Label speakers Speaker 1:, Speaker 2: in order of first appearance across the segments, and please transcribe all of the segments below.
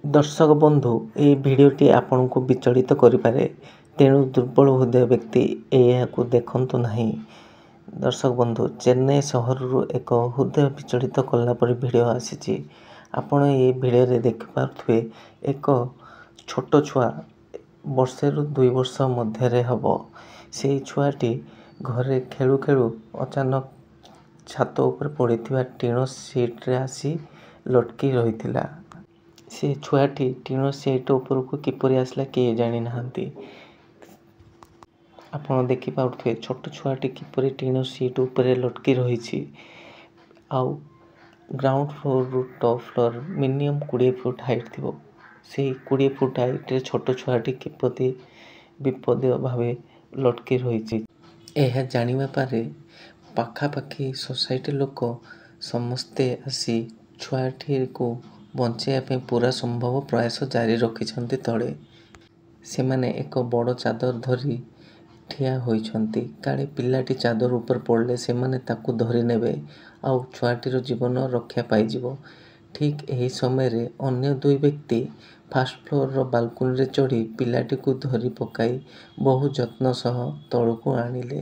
Speaker 1: दर्शक बंधु ये भिडटी आपण को विचलित करें तेणु दुर्बल हृदय व्यक्ति यह देखु नहीं। दर्शक बंधु चेन्नई सहर एक हृदय विचलित कलापर भिड आसी आपण ये भिडे देखिपे एक छोट छुआ वर्षे रु 2 वर्ष मध्य हम से छुआटी घरे खेलु खेलु अचानक छात उपर पड़ी टीण सीट्रे आसी लटकी रही। से छुआटी टीण सीट उपर को किपरि आसला किए जानी नाहंती। आपण देखि पाउथे छोट छुआटी किपरि टीण सीट उपर लटकी रही। आउ ग्राउंड फ्लोर रु top floor minimum 20 foot height थी। से 20 फुट हाइट रे छोट छुआटी किपरि विपद भाव लटकी रही। यह जानिबा पारे पाखापाखी सोसाइटी लोक समस्ते आसी छुआटी को बचाइवाई पूरा संभव प्रयास जारी रखिछन्ति। तले से माने एक बड़ चादर धरी ठिया होइछन्ति काले पिलाटी चादर ऊपर पड़ले से माने ताकू धरी नेबे आउ छुआटीर जीवन रक्षा पाइजिवो। ठीक यही समय रे अन्य 2 व्यक्ति फर्स्ट फ्लोर रो बालकनी रे चढ़ी पिलाटी को धरी पकाई बहु जत्न सह तळकू आनिले।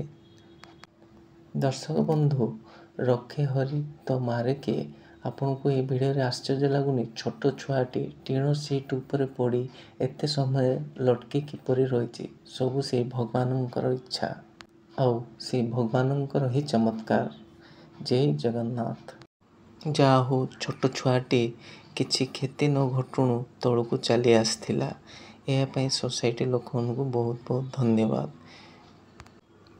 Speaker 1: दर्शक बंधु रखे हरि तो मारे के आपन को ये वीडियो रे आश्चर्य लगुनी? छोट छुआटी टीण सीट ऊपर पड़ी एते समय लटकी किपरि रही सबु से भगवानंकर इच्छा आउ से भगवानंकर ही चमत्कार। जय जगन्नाथ। जा हो छोट छुआटी किछि क्षति न घटुणु तळकू चली आसथिला। एहा पई सोसाइटी लोकन को बहुत बहुत धन्यवाद।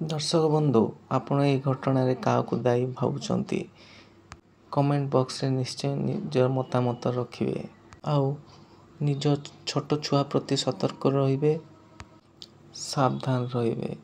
Speaker 1: दर्शक बंधु आपण ये घटना रे का को दायी भावुचंती कमेंट बॉक्स रे निश्चय निजर मतामत रखिए आउ निज छोट छुआ प्रति सतर्क रहिबे सावधान रहिबे।